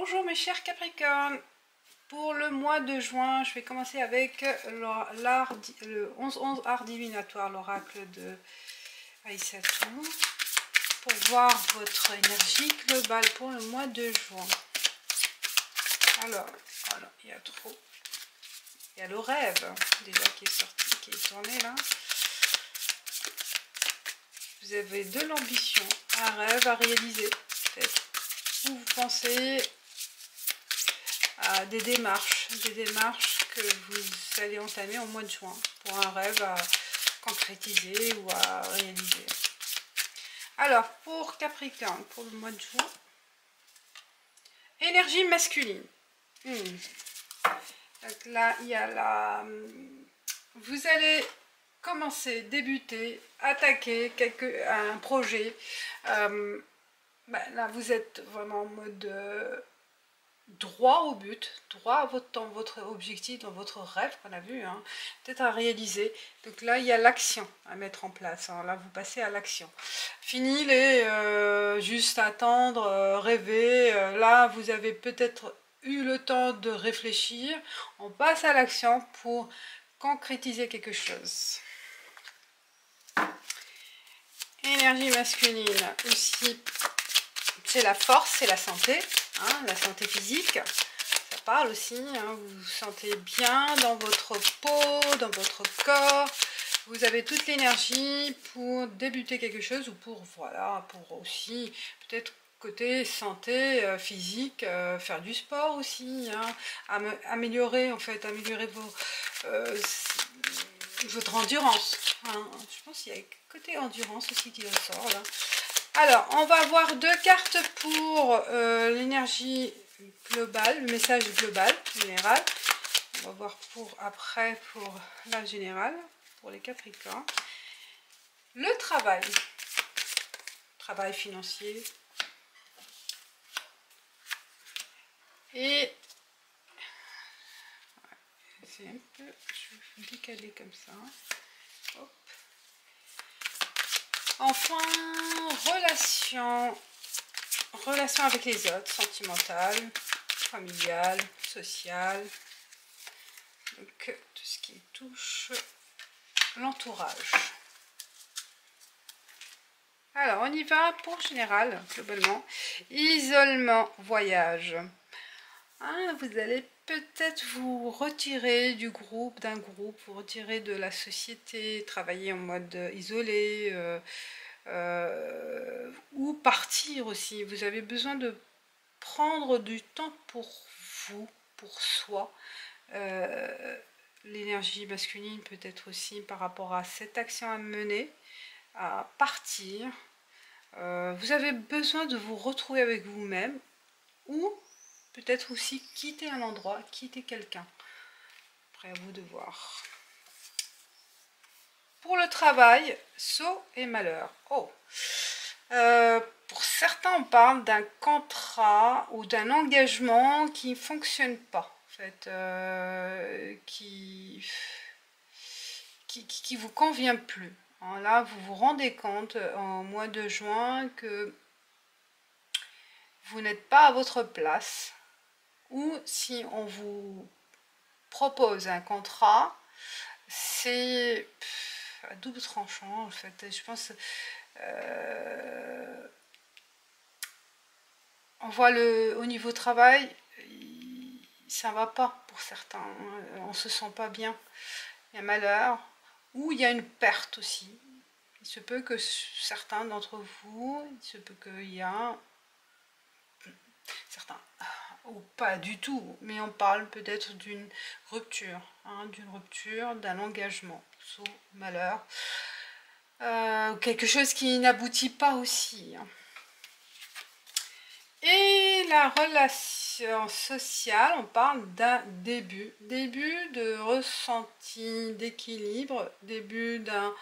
Bonjour mes chers Capricornes. Pour le mois de juin, je vais commencer avec le 11-11 art divinatoire, l'oracle de Aïssatou, pour voir votre énergie globale pour le mois de juin. Alors, voilà, il y a le rêve déjà qui est sorti, qui est tourné là. Vous avez de l'ambition, un rêve à réaliser peut-être. Ou vous pensez à des démarches que vous allez entamer au mois de juin pour un rêve à concrétiser ou à réaliser. Alors, pour Capricorne, pour le mois de juin, énergie masculine. Donc là, il y a vous allez débuter, attaquer un projet. Là, vous êtes vraiment en mode droit au but, droit dans votre objectif, dans votre rêve qu'on a vu, hein, peut-être à réaliser. Donc là, il y a l'action à mettre en place. Hein. Là, vous passez à l'action. Fini les juste attendre, rêver. Là, vous avez peut-être eu le temps de réfléchir. On passe à l'action pour concrétiser quelque chose. Énergie masculine aussi, c'est la force, c'est la santé, hein, la santé physique, ça parle aussi, hein, vous vous sentez bien dans votre peau, dans votre corps, vous avez toute l'énergie pour débuter quelque chose ou pour, voilà, pour aussi peut-être côté santé physique, faire du sport aussi, hein, améliorer votre endurance, hein. Je pense qu'il y a côté endurance aussi qui ressort là. Alors, on va avoir deux cartes pour l'énergie globale, le message global, général. On va voir après pour la générale, pour les Capricornes. Le travail financier. Et c'est un peu, je vais vous décaler comme ça. Hop. Enfin, relation avec les autres, sentimentale, familiale, sociale, donc tout ce qui touche l'entourage. Alors, on y va pour général, globalement. Isolement, voyage. Hein, vous allez peut-être vous retirer du groupe, vous retirer de la société, travailler en mode isolé, ou partir aussi. Vous avez besoin de prendre du temps pour vous, pour soi. L'énergie masculine peut être aussi par rapport à cette action à mener, à partir. Vous avez besoin de vous retrouver avec vous-même ou peut-être aussi quitter un endroit, quitter quelqu'un. Après, à vous de voir. Pour le travail, saut et malheur. Oh, pour certains, on parle d'un contrat ou d'un engagement qui ne fonctionne pas, en fait, qui vous convient plus. Alors là, vous vous rendez compte en mois de juin que vous n'êtes pas à votre place, ou si on vous propose un contrat, c'est à double tranchant en fait. Je pense on voit au niveau travail, ça va pas pour certains, on se sent pas bien, il y a malheur, ou il y a une perte aussi. Il se peut que certains d'entre vous, il se peut qu'il y a certains, ou pas du tout, mais on parle peut-être d'une rupture, hein, d'un engagement, sous malheur, quelque chose qui n'aboutit pas aussi. Hein. Et la relation sociale, on parle d'un début de ressenti d'équilibre, début d'un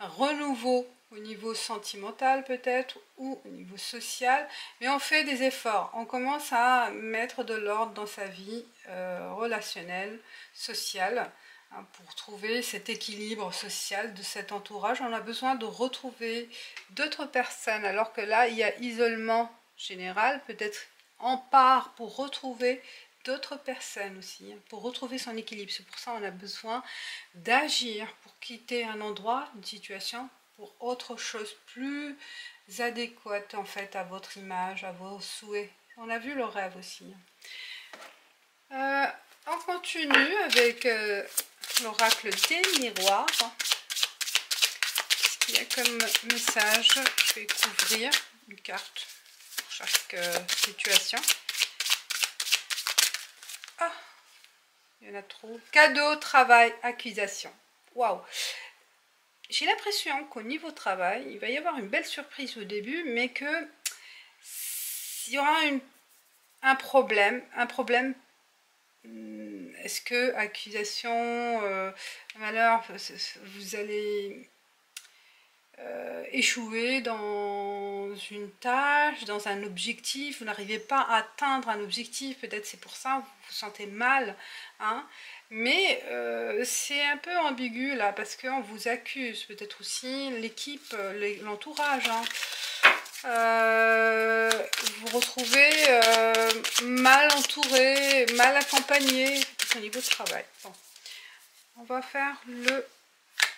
renouveau au niveau sentimental peut-être ou au niveau social, mais on fait des efforts, on commence à mettre de l'ordre dans sa vie relationnelle, sociale, hein, pour trouver cet équilibre social de cet entourage. On a besoin de retrouver d'autres personnes, alors que là il y a isolement général, peut-être on part pour retrouver d'autres personnes aussi, hein, pour retrouver son équilibre. C'est pour ça qu'on a besoin d'agir pour quitter un endroit, une situation, pour autre chose plus adéquate en fait à votre image, à vos souhaits. On a vu le rêve aussi. On continue avec l'oracle des miroirs. Qu'est-ce qu'il y a comme message? Je vais couvrir une carte pour chaque situation. Ah, il y en a trop. Cadeau, travail, accusation. Waouh! J'ai l'impression qu'au niveau travail, il va y avoir une belle surprise au début, mais que il y aura un problème. Est-ce que accusation, malheur, vous allez échouer dans une tâche, dans un objectif, vous n'arrivez pas à atteindre un objectif, peut-être c'est pour ça, vous vous sentez mal, hein, mais c'est un peu ambigu là, parce qu'on vous accuse, peut-être aussi l'équipe, l'entourage, hein. Vous retrouvez mal entouré, mal accompagné au niveau de travail. Bon. On va faire le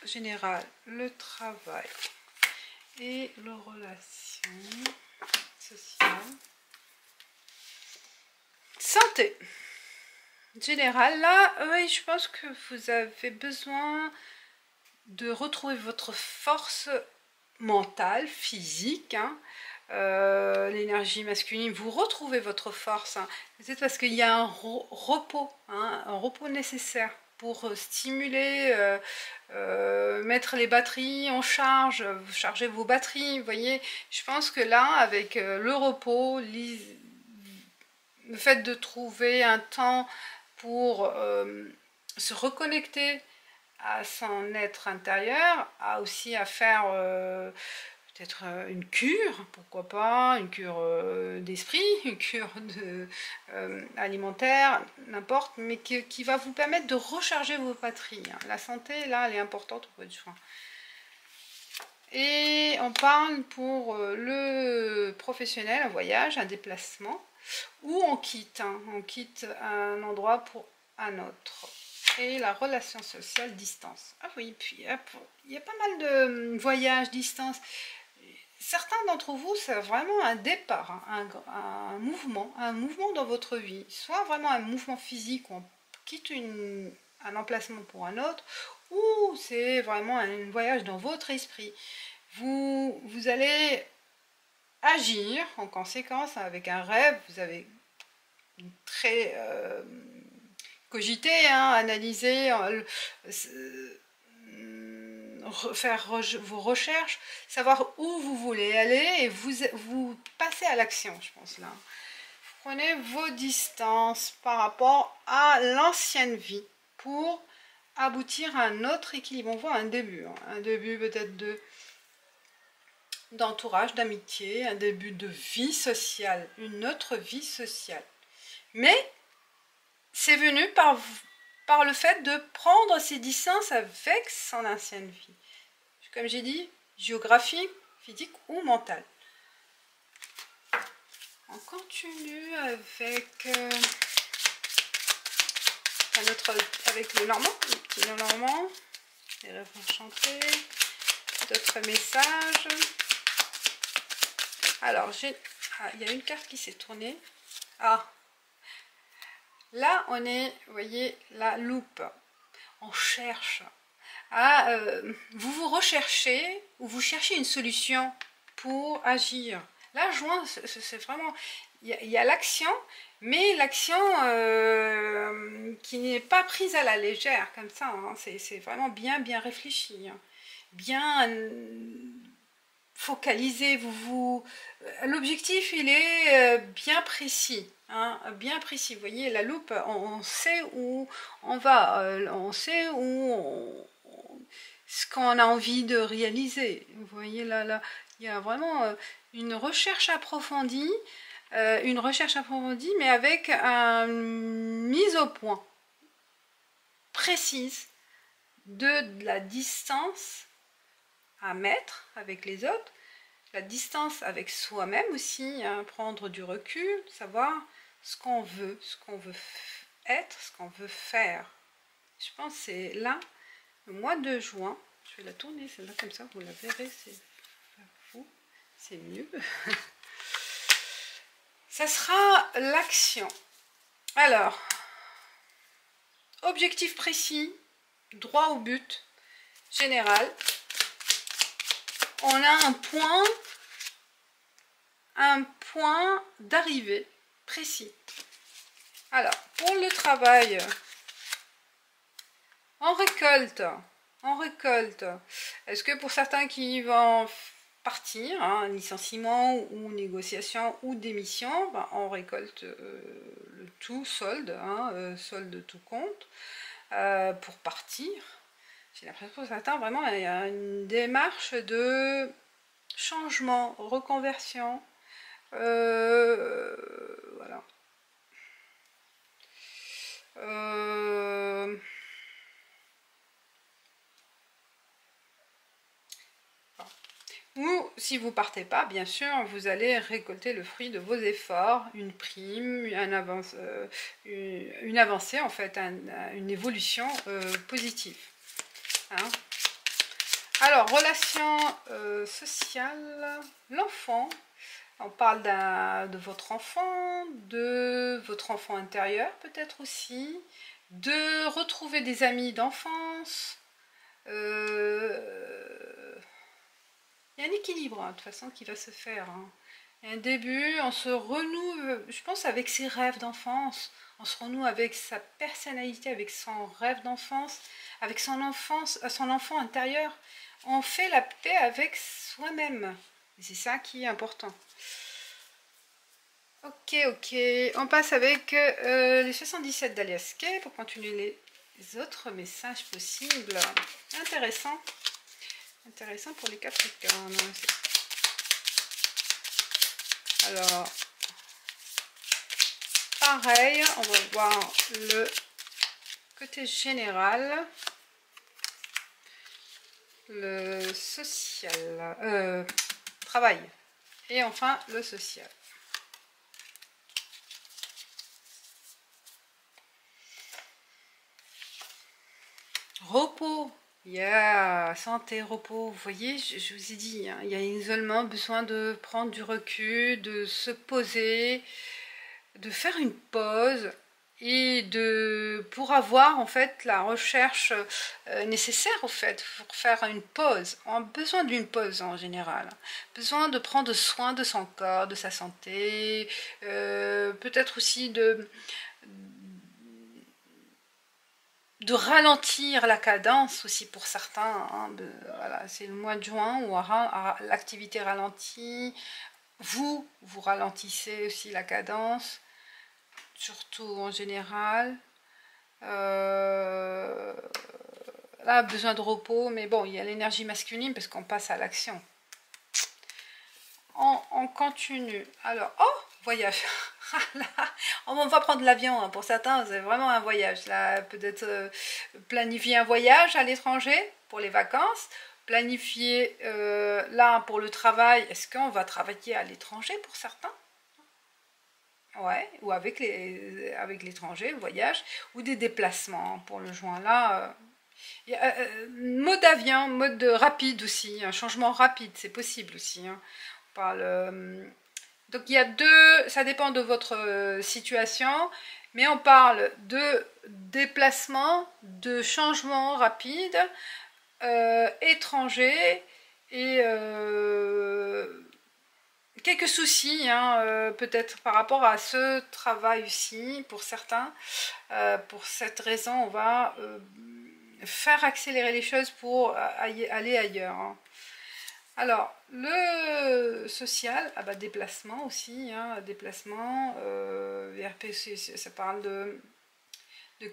général, le travail et les relations sociales. Santé. Général, là, oui, je pense que vous avez besoin de retrouver votre force mentale, physique, hein. L'énergie masculine, vous retrouvez votre force, hein. C'est parce qu'il y a un repos, hein, un repos nécessaire pour stimuler, mettre les batteries en charge, charger vos batteries, vous voyez. Je pense que là, avec le repos, le fait de trouver un temps pour se reconnecter à son être intérieur, a aussi à faire peut-être une cure, pourquoi pas, une cure d'esprit, une cure alimentaire, n'importe, mais qui va vous permettre de recharger vos batteries. La santé, là, elle est importante au point de soin. Et on parle pour le professionnel, un voyage, un déplacement, ou on quitte, hein, on quitte un endroit pour un autre. Et la relation sociale, distance. Ah oui, puis il y a pas mal de voyages, distance. Certains d'entre vous, c'est vraiment un départ, hein, un mouvement dans votre vie. Soit vraiment un mouvement physique, où on quitte un emplacement pour un autre, ou c'est vraiment un voyage dans votre esprit. Vous allez agir en conséquence avec un rêve, vous avez très cogité, hein, analysé, faire vos recherches, savoir où vous voulez aller et vous passez à l'action, je pense là. Vous prenez vos distances par rapport à l'ancienne vie pour aboutir à un autre équilibre. On voit un début, hein, un début peut-être d'entourage, d'amitié, un début de vie sociale, une autre vie sociale. Mais c'est venu par le fait de prendre ses distances avec son ancienne vie. Comme j'ai dit, géographique, physique ou mentale. On continue avec avec le normand, le petit normand, les rêves enchantés, d'autres messages. Alors, il y a une carte qui s'est tournée. Ah, là, on est, vous voyez, la loupe. On cherche. Vous vous recherchez ou vous cherchez une solution pour agir. Là, juin, c'est vraiment... Il y a l'action, mais l'action qui n'est pas prise à la légère, comme ça. Hein. C'est vraiment bien réfléchi. Hein. Bien focalisé. L'objectif, il est bien précis. Hein, bien précis. Vous voyez, la loupe, on sait où on va. On sait où ce qu'on a envie de réaliser. Vous voyez, là il y a vraiment une recherche approfondie, mais avec une mise au point précise de la distance à mettre avec les autres, la distance avec soi-même aussi, hein, prendre du recul, savoir ce qu'on veut être, ce qu'on veut faire. Je pense que c'est là, le mois de juin. Je vais la tourner, celle-là, comme ça, vous la verrez, c'est mieux. Ça sera l'action. Alors, objectif précis, droit au but, général. On a un point d'arrivée précis. Alors, pour le travail, on récolte. Est-ce que pour certains qui vont partir, hein, licenciement ou négociation ou démission, ben, on récolte le tout solde, hein, solde tout compte, pour partir. J'ai l'impression que pour certains, vraiment, il y a une démarche de changement, reconversion. Voilà. Ou si vous partez pas, bien sûr, vous allez récolter le fruit de vos efforts, une prime, une avancée en fait, une évolution positive. Hein. Alors, relation sociale, l'enfant. On parle de votre enfant intérieur peut-être aussi, de retrouver des amis d'enfance. Il y a un équilibre, hein, de toute façon, qui va se faire. Hein. Il y a un début, on se renoue, je pense, avec ses rêves d'enfance. On se renoue avec sa personnalité, avec son rêve d'enfance, avec son enfant intérieur. On fait la paix avec soi-même. Et c'est ça qui est important. Ok, on passe avec les 77 d'Alias Kay pour continuer les autres messages possibles. Intéressant pour les Capricornes. Alors, pareil, on va voir le côté général, le social, travail, et enfin le social. Repos, santé, repos. Vous voyez, je vous ai dit, hein, il y a isolement, besoin de prendre du recul, de se poser, de faire une pause et pour avoir en fait la recherche nécessaire au fait pour faire une pause. On a besoin d'une pause en général, besoin de prendre soin de son corps, de sa santé, peut-être aussi de ralentir la cadence aussi pour certains, hein, voilà, c'est le mois de juin où l'activité ralentit, vous ralentissez aussi la cadence, surtout en général. Là, besoin de repos, mais bon, il y a l'énergie masculine parce qu'on passe à l'action. On continue. Alors, oh, voyage. On va prendre l'avion, hein. Pour certains, c'est vraiment un voyage. Là, peut-être planifier un voyage à l'étranger pour les vacances. Planifier là pour le travail. Est-ce qu'on va travailler à l'étranger pour certains? Ouais, ou avec l'étranger, voyage, ou des déplacements pour le juin. Là, mode avion, mode rapide aussi, un changement rapide, c'est possible aussi. Hein. On parle, donc il y a deux, ça dépend de votre situation, mais on parle de déplacement, de changement rapide, étranger, et quelques soucis, hein, peut-être par rapport à ce travail-ci, pour certains. Pour cette raison, on va faire accélérer les choses pour aller ailleurs. Hein. Alors, le social, ah bah, déplacement aussi, hein, déplacement, VRP, ça parle de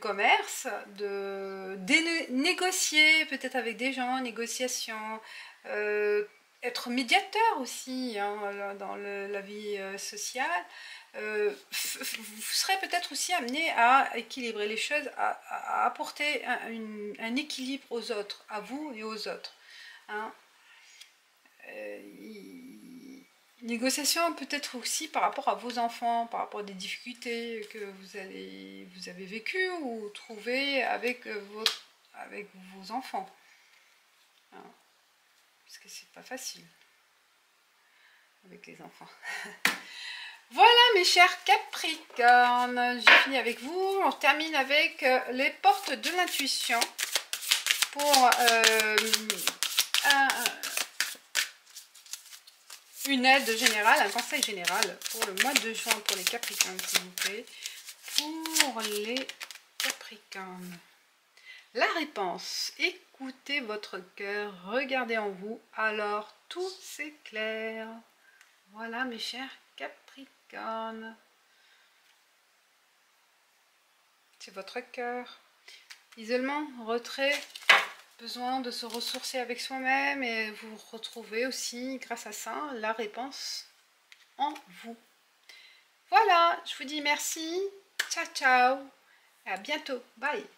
commerce, de négocier peut-être avec des gens, négociation, être médiateur aussi, hein, dans la vie sociale. Vous serez peut-être aussi amené à équilibrer les choses, à apporter un équilibre aux autres, à vous et aux autres. Hein. Négociation peut-être aussi par rapport à vos enfants, par rapport à des difficultés que vous avez vécues ou trouvées avec, avec vos enfants. Hein, parce que c'est pas facile avec les enfants. Voilà mes chers Capricornes, j'ai fini avec vous. On termine avec les portes de l'intuition pour une aide générale, un conseil général pour le mois de juin pour les Capricornes, s'il vous plaît. Pour les Capricornes. La réponse, écoutez votre cœur, regardez en vous, alors tout s'éclaire. Voilà mes chers Capricornes. C'est votre cœur. Isolement, retrait, besoin de se ressourcer avec soi-même et vous retrouvez aussi, grâce à ça, la réponse en vous. Voilà, je vous dis merci. Ciao, ciao. À bientôt. Bye.